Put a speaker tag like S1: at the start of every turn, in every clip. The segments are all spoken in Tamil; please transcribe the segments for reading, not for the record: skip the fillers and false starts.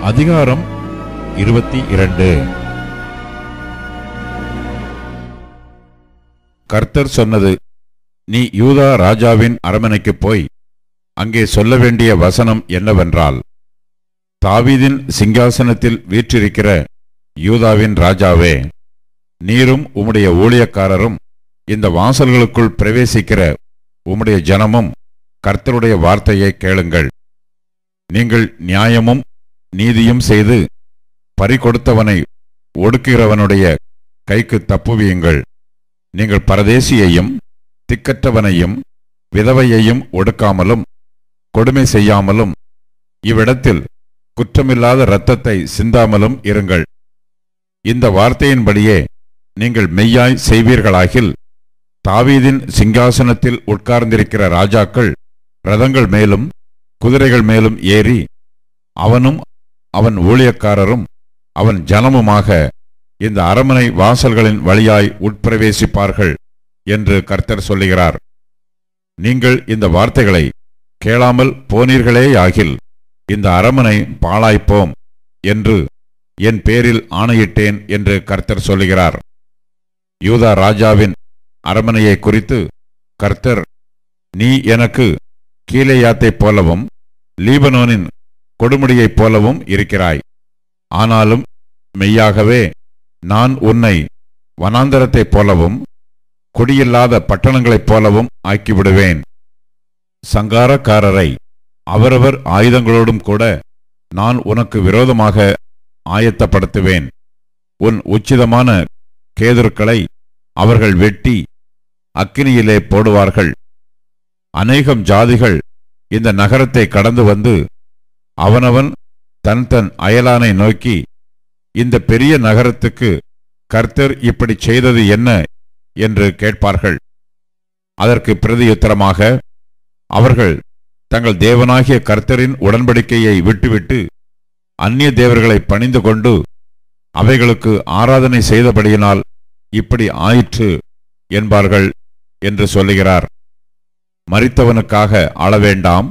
S1: அதிகாரம் 22. கர்த்தர் சொன்னது: நீ யூதா ராஜாவின் அரமனைக்கு போய் அங்கே சொல்ல வேண்டிய வசனம் என்னவென்றால், தாவீதின் சிங்காசனத்தில் வீற்றிருக்கிற யூதாவின் ராஜாவே, நீரும் உம்முடைய ஊழியக்காரரும் இந்த வாசல்களுக்குள் பிரவேசிக்கிற உம்முடைய ஜனமும் கர்த்தருடைய வார்த்தையை கேளுங்கள். நீங்கள் நியாயமும் நீதியும் செய்து பறிகொடுத்தவனை ஒடுக்குகிறவனுடைய கைக்கு தப்புவியுங்கள். நீங்கள் பரதேசியையும் திக்கற்றவனையும் விதவையையும் ஒடுக்காமலும் கொடுமை செய்யாமலும் இவ்விடத்தில் குற்றமில்லாத இரத்தத்தை சிந்தாமலும் இருங்கள். இந்த வார்த்தையின்படியே நீங்கள் மெய்யாய் செய்வீர்களாகில், தாவீதின் சிங்காசனத்தில் உட்கார்ந்திருக்கிற ராஜாக்கள் இரதங்கள் மேலும் குதிரைகள் மேலும் ஏறி அவனும் அவன் ஊழியக்காரரும் அவன் ஜனமுமாக இந்த அரமனை வாசல்களின் வழியாய் உட்பிரவேசிப்பார்கள் என்று கர்த்தர் சொல்லுகிறார். நீங்கள் இந்த வார்த்தைகளை கேளாமல் போனீர்களேயாகில் இந்த அரமனை பாழாய்ப்போம் என்று என் பேரில் ஆணையிட்டேன் என்று கர்த்தர் சொல்லுகிறார். யூதா ராஜாவின் அரமனையை குறித்து கர்த்தர், நீ எனக்கு கீலேயாத்தைப் போலவும் லீபனோனின் கொடுமுடியைப் போலவும் இருக்கிறாய். ஆனாலும் மெய்யாகவே நான் உன்னை வனாந்தரத்தைப் போலவும் குடியில்லாத பட்டணங்களைப் போலவும் ஆக்கிவிடுவேன். சங்காரக்காரரை அவரவர் ஆயுதங்களோடும் கூட நான் உனக்கு விரோதமாக ஆயத்தப்படுத்துவேன். உன் உச்சிதமான கேதுருக்களை அவர்கள் வெட்டி அக்கினியிலே போடுவார்கள். அநேகம் ஜாதிகள் இந்த நகரத்தை கடந்து வந்து அவனவன் தன் தன் அயலானை நோக்கி, இந்த பெரிய நகரத்துக்கு கர்த்தர் இப்படி செய்தது என்ன என்று கேட்பார்கள். அதற்கு பிரதியுத்தரமாக அவர்கள் தங்கள் தேவனாகிய கர்த்தரின் உடன்படிக்கையை விட்டுவிட்டு அந்நிய தேவர்களை பணிந்து கொண்டு அவைகளுக்கு ஆராதனை செய்தபடியினால் இப்படி ஆயிற்று என்பார்கள் என்று சொல்லுகிறார். மரித்தவனுக்காக அழ வேண்டாம்,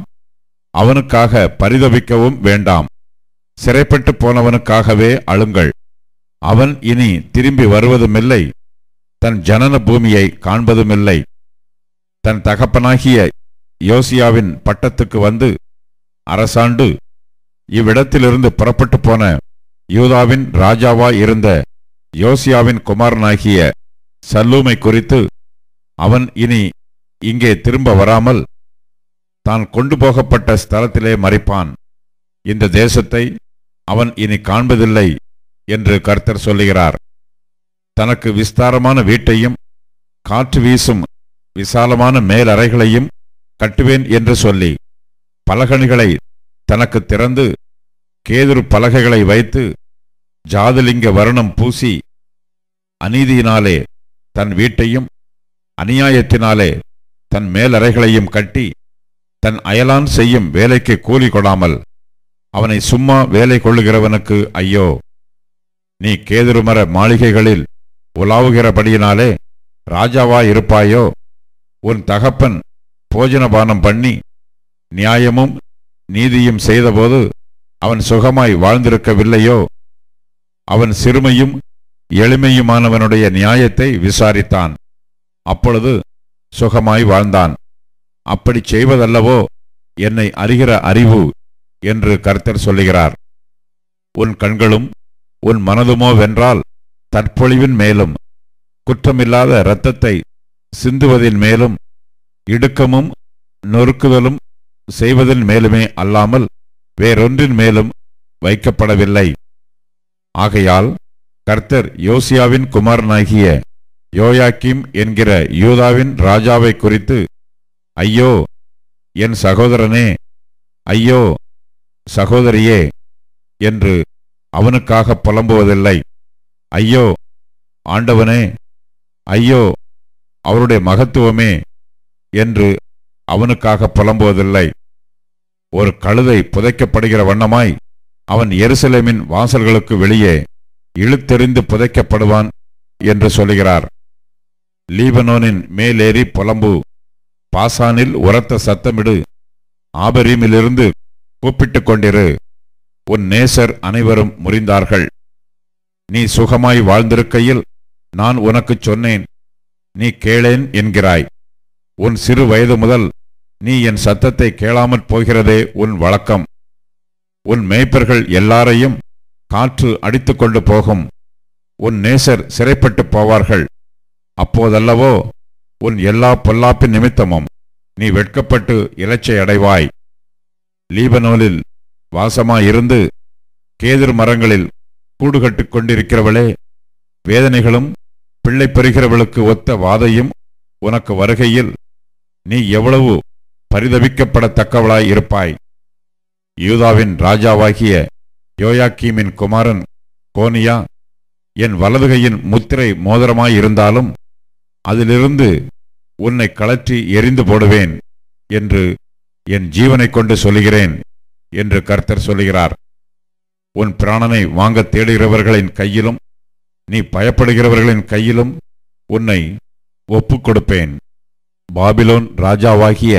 S1: அவனுக்காக பரிதபிக்கவும் வேண்டாம். சிறைப்பட்டு போனவனுக்காகவே அழுங்கள். அவன் இனி திரும்பி வருவதுமில்லை, தன் ஜனன பூமியை காண்பதுமில்லை. தன் தகப்பனாகிய யோசியாவின் பட்டத்துக்கு வந்து அரசாண்டு இவ்விடத்திலிருந்து புறப்பட்டு போன யூதாவின் ராஜாவாய் இருந்த யோசியாவின் குமாரனாகிய சல்லூமை குறித்து, அவன் இனி இங்கே திரும்ப வராமல் தான் கொண்டு போகப்பட்ட ஸ்தலத்திலே மரிப்பான். இந்த தேசத்தை அவன் இனி காண்பதில்லை என்று கர்த்தர் சொல்லுகிறார். தனக்கு விஸ்தாரமான வீட்டையும் காற்று வீசும் விசாலமான மேலறைகளையும் கட்டுவேன் என்று சொல்லி பலகணிகளை தனக்கு திறந்து கேதுரு பலகைகளை வைத்து ஜாதலிங்க வருணம் பூசி அநீதியினாலே தன் வீட்டையும் அநியாயத்தினாலே தன் மேலறைகளையும் கட்டி தன் அயலான் செய்யும் வேலைக்கு கூலி கொடாமல் அவனை சும்மா வேலை கொள்ளுகிறவனுக்கு ஐயோ! நீ கேதுருமர மாளிகைகளில் உலாவுகிறபடியினாலே ராஜாவாயிருப்பாயோ? உன் தகப்பன் போஜனபானம் பண்ணி நியாயமும் நீதியும் செய்தபோது அவன் சுகமாய் வாழ்ந்திருக்கவில்லையோ? அவன் சிறுமையும் எளிமையுமானவனுடைய நியாயத்தை விசாரித்தான், அப்பொழுது சுகமாய் வாழ்ந்தான். அப்படி செய்வதல்லவோ என்னை அறிகிற அறிவு என்று கர்த்தர் சொல்லுகிறார். உன் கண்களும் உன் மனதுமோ வென்றால் தற்பொழிவின் மேலும் குற்றமில்லாத இரத்தத்தை சிந்துவதின் மேலும் இடுக்கமும் நொறுக்குதலும் செய்வதன் மேலுமே அல்லாமல் வேறொன்றின் மேலும் வைக்கப்படவில்லை. ஆகையால் கர்த்தர் யோசியாவின் குமாரனாகிய யோயாக்கீம் என்கிற யூதாவின் ராஜாவை குறித்து, ஐயோ என் சகோதரனே, ஐயோ சகோதரியே என்று அவனுக்காக புலம்புவதில்லை. ஐயோ ஆண்டவனே, ஐயோ அவருடைய மகத்துவமே என்று அவனுக்காக புலம்புவதில்லை. ஒரு கழுதை புதைக்கப்படுகிற வண்ணமாய் அவன் எருசலேமின் வாசல்களுக்கு வெளியே இழுத்தெறிந்து புதைக்கப்படுவான் என்று சொல்லுகிறார். லீபனோனின் மேலேறி புலம்பு, பாசானில் உரத்த சத்தமிடு, ஆபரீமிலிருந்து கூப்பிட்டு கொண்டிரு. உன் நேசர் அனைவரும் முறிந்தார்கள். நீ சுகமாய் வாழ்ந்திருக்கையில் நான் உனக்குச் சொன்னேன், நீ கேளேன் என்கிறாய். உன் சிறு வயது முதல் நீ என் சத்தத்தை கேளாமற் போகிறதே உன் வழக்கம். உன் மேய்ப்பர்கள் எல்லாரையும் காற்று அடித்துக் கொண்டு போகும். உன் நேசர் சிறைப்பட்டு போவார்கள். அப்போதல்லவோ உன் எல்லா பொல்லாப்பின் நிமித்தமும் நீ வெட்கப்பட்டு இலச்சை அடைவாய். லீபனோனில் வாசமாயிருந்து கேதுரு மரங்களில் கூடுகட்டுக் கொண்டிருக்கிறவளே, வேதனைகளும் பிள்ளை பெறுகிறவளுக்கு ஒத்த வாதையும் உனக்கு வருகையில் நீ எவ்வளவு பரிதபிக்கப்படத்தக்கவளாய் இருப்பாய். யூதாவின் ராஜாவாகிய யோயாக்கீமின் குமாரன் கோனியா என் வலதுகையின் முத்திரை மோதிரமாயிருந்தாலும் அதிலிருந்து உன்னை கழற்றி எரிந்து போடுவேன் என்று என் ஜீவனைக் கொண்டு சொல்லுகிறேன் என்று கர்த்தர் சொல்லுகிறார். உன் பிராணனை வாங்க தேடுகிறவர்களின் கையிலும் நீ பயப்படுகிறவர்களின் கையிலும் உன்னை ஒப்புக் கொடுப்பேன். பாபிலோன் ராஜாவாகிய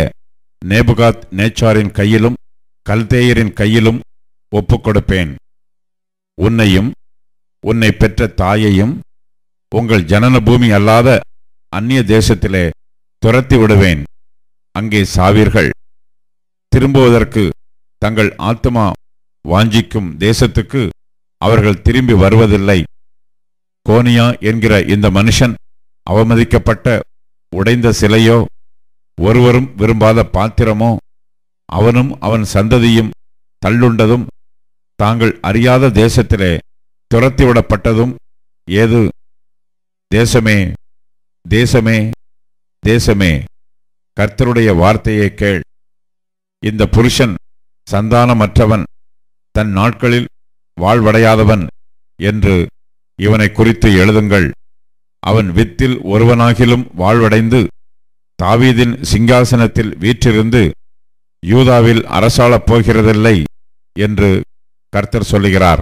S1: நேபுகாத் நேச்சாரின் கையிலும் கல்தேயரின் கையிலும் ஒப்புக் கொடுப்பேன். உன்னையும் உன்னை பெற்ற தாயையும் உங்கள் ஜனன பூமி அல்லாத அந்நிய தேசத்திலே துரத்தி விடுவேன். அங்கே சாவீர்கள். திரும்புவதற்கு தங்கள் ஆத்துமா வாஞ்சிக்கும் தேசத்துக்கு அவர்கள் திரும்பி வருவதில்லை. கோனியா என்கிற இந்த மனுஷன் அவமதிக்கப்பட்ட உடைந்த சிலையோ, ஒருவரும் விரும்பாத பாத்திரமோ, அவனும் அவன் சந்ததியும் தள்ளுண்டதும் தாங்கள் அறியாத தேசத்திலே துரத்திவிடப்பட்டதும் ஏது? தேசமே, தேசமே, தேசமே, கர்த்தருடைய வார்த்தையை கேள். இந்த புருஷன் சந்தானமற்றவன், தன் நாட்களில் வாழ்வடையாதவன் என்று இவனை குறித்து எழுதுங்கள். அவன் வித்தில் ஒருவனாகிலும் வாழ்வடைந்து தாவீதின் சிங்காசனத்தில் வீற்றிருந்து யூதாவில் அரசாளப் போகிறதில்லை என்று கர்த்தர் சொல்லுகிறார்.